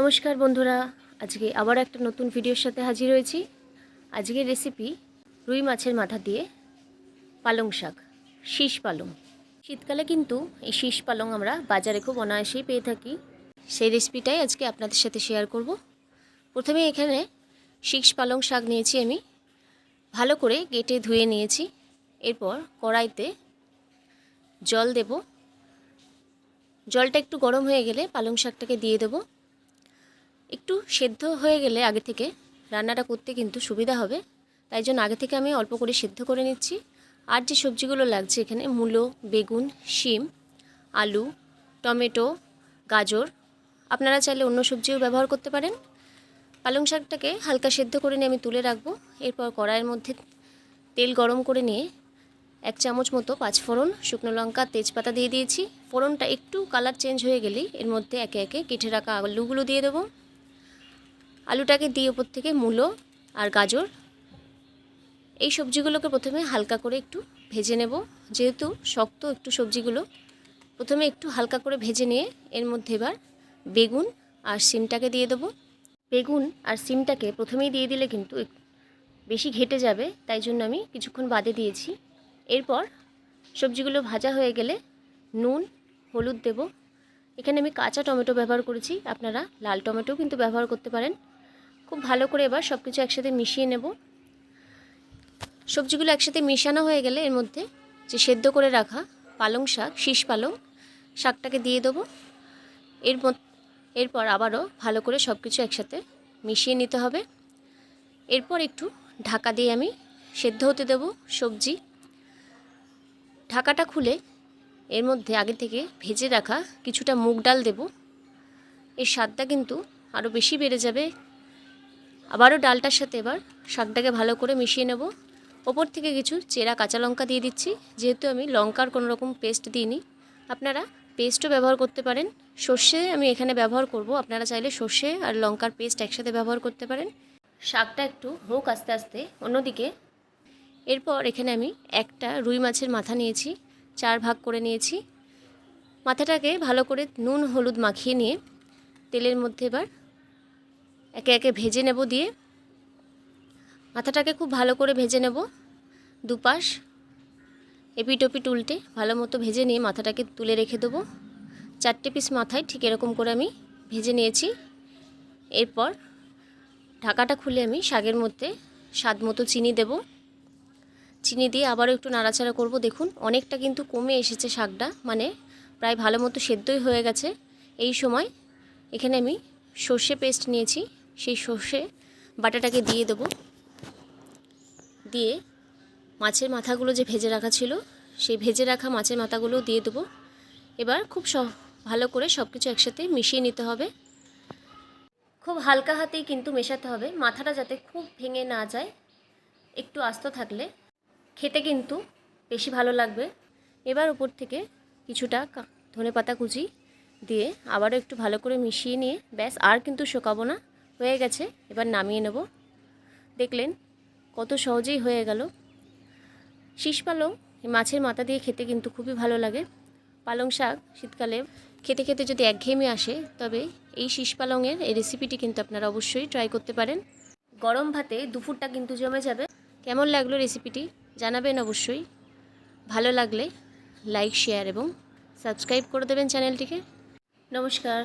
নমস্কার বন্ধুরা, আজকে আবার একটা নতুন ভিডিওর সাথে হাজির হয়েছি। আজকের রেসিপি রুই মাছের মাথা দিয়ে পালং শাক, শীষ পালং। শীতকালে কিন্তু এই শীষ পালং আমরা বাজারে খুব অনায়াসেই পেয়ে থাকি। সেই রেসিপিটাই আজকে আপনাদের সাথে শেয়ার করব। প্রথমে এখানে শীষ পালং শাক নিয়েছি, আমি ভালো করে কেটে ধুয়ে নিয়েছি। এরপর কড়াইতে জল দেব। জলটা একটু গরম হয়ে গেলে পালং শাকটাকে দিয়ে দেবো। একটু সেদ্ধ হয়ে গেলে আগে থেকে রান্নাটা করতে কিন্তু সুবিধা হবে, তাই জন্য আগে থেকে আমি অল্প করে সেদ্ধ করে নিচ্ছি। আর যে সবজিগুলো লাগছে এখানে মূলো, বেগুন, শিম, আলু, টমেটো, গাজর, আপনারা চাইলে অন্য সবজিও ব্যবহার করতে পারেন। পালং শাকটাকে হালকা সেদ্ধ করে নিয়ে আমি তুলে রাখবো। এরপর কড়াইয়ের মধ্যে তেল গরম করে নিয়ে 1 চামচ মতো পাঁচফোড়ন, শুকনো লঙ্কা, তেজপাতা দিয়ে দিয়েছি। ফোড়নটা একটু কালার চেঞ্জ হয়ে গেলেই এর মধ্যে একে একে কেটে রাখা আলুগুলো দিয়ে দেবো। আলুটাকে দিয়ে ওপর থেকে মূলো আর গাজর, এই সবজিগুলোকে প্রথমে হালকা করে একটু ভেজে নেব। যেহেতু শক্ত একটু সবজিগুলো, প্রথমে একটু হালকা করে ভেজে নিয়ে এর মধ্যে এবার বেগুন আর শিমটাকে দিয়ে দেবো। বেগুন আর শিমটাকে প্রথমেই দিয়ে দিলে কিন্তু বেশি ঘেটে যাবে, তাই জন্য আমি কিছুক্ষণ বাদে দিয়েছি। এরপর সবজিগুলো ভাজা হয়ে গেলে নুন, হলুদ দেব। এখানে আমি কাঁচা টমেটো ব্যবহার করেছি, আপনারা লাল টমেটোও কিন্তু ব্যবহার করতে পারেন। খুব ভালো করে এবার সব কিছু একসাথে মিশিয়ে নেব। সবজিগুলো একসাথে মিশানো হয়ে গেলে এর মধ্যে যে সেদ্ধ করে রাখা পালং শাক, শীষ পালং শাকটাকে দিয়ে দেবো। এরপর আবারও ভালো করে সব কিছু একসাথে মিশিয়ে নিতে হবে। এরপর একটু ঢাকা দিয়ে আমি সেদ্ধ হতে দেব সবজি। ঢাকাটা খুলে এর মধ্যে আগে থেকে ভেজে রাখা কিছুটা মুগ ডাল দেব। এর স্বাদটা কিন্তু আরও বেশি বেড়ে যাবে। আবারও ডালটার সাথে এবার শাকটাকে ভালো করে মিশিয়ে নেব। ওপর থেকে কিছু চেরা কাঁচা লঙ্কা দিয়ে দিচ্ছি। যেহেতু আমি লঙ্কার কোনো রকম পেস্ট দিইনি, আপনারা পেস্টও ব্যবহার করতে পারেন। সর্ষে আমি এখানে ব্যবহার করব, আপনারা চাইলে সর্ষে আর লঙ্কার পেস্ট একসাথে ব্যবহার করতে পারেন। শাকটা একটু হোক আস্তে আস্তে অন্যদিকে। এরপর এখানে আমি একটা রুই মাছের মাথা নিয়েছি, 4 ভাগ করে নিয়েছি। মাথাটাকে ভালো করে নুন হলুদ মাখিয়ে নিয়ে তেলের মধ্যে এবার একে একে ভেজে নেব। দিয়ে মাথাটাকে খুব ভালো করে ভেজে নেব। দুপাশ এপিট ওপিট উল্টে ভালো মতো ভেজে নিয়ে মাথাটাকে তুলে রেখে দেবো। 4টে পিস মাথায় ঠিক এরকম করে আমি ভেজে নিয়েছি। এরপর ঢাকাটা খুলে আমি শাকের মধ্যে স্বাদ মতো চিনি দেব। চিনি দিয়ে আবারও একটু নাড়াচাড়া করব। দেখুন অনেকটা কিন্তু কমে এসেছে শাকটা, মানে প্রায় ভালো মতো সেদ্ধই হয়ে গেছে। এই সময় এখানে আমি সর্ষে পেস্ট নিয়েছি, সেই সর্ষে বাটাটাকে দিয়ে দেবো। দিয়ে মাছের মাথাগুলো যে ভেজে রাখা ছিল, সেই ভেজে রাখা মাছের মাথাগুলো দিয়ে দেবো। এবার খুব ভালো করে সব কিছু একসাথে মিশিয়ে নিতে হবে। খুব হালকা হাতেই কিন্তু মেশাতে হবে, মাথাটা যাতে খুব ভেঙে না যায়। একটু আস্ত থাকলে খেতে কিন্তু বেশি ভালো লাগবে। এবার উপর থেকে কিছুটা ধনেপাতা কুচি দিয়ে আবারও একটু ভালো করে মিশিয়ে নিয়ে ব্যাস, আর কিন্তু শুকাবো না, হয়ে গেছে। এবার নামিয়ে নেব। দেখলেন কত সহজেই হয়ে গেল। শীষ পালং মাছের মাথা দিয়ে খেতে কিন্তু খুবই ভালো লাগে। পালং শাক শীতকালে খেতে খেতে যদি একঘেয়েমি আসে, তবে এই শীষ পালংয়ের এই রেসিপিটি কিন্তু আপনারা অবশ্যই ট্রাই করতে পারেন। গরম ভাতে দুপুরটা কিন্তু জমে যাবে। কেমন লাগলো রেসিপিটি জানাবেন অবশ্যই। ভালো লাগলে লাইক, শেয়ার এবং সাবস্ক্রাইব করে দেবেন চ্যানেলটিকে। নমস্কার।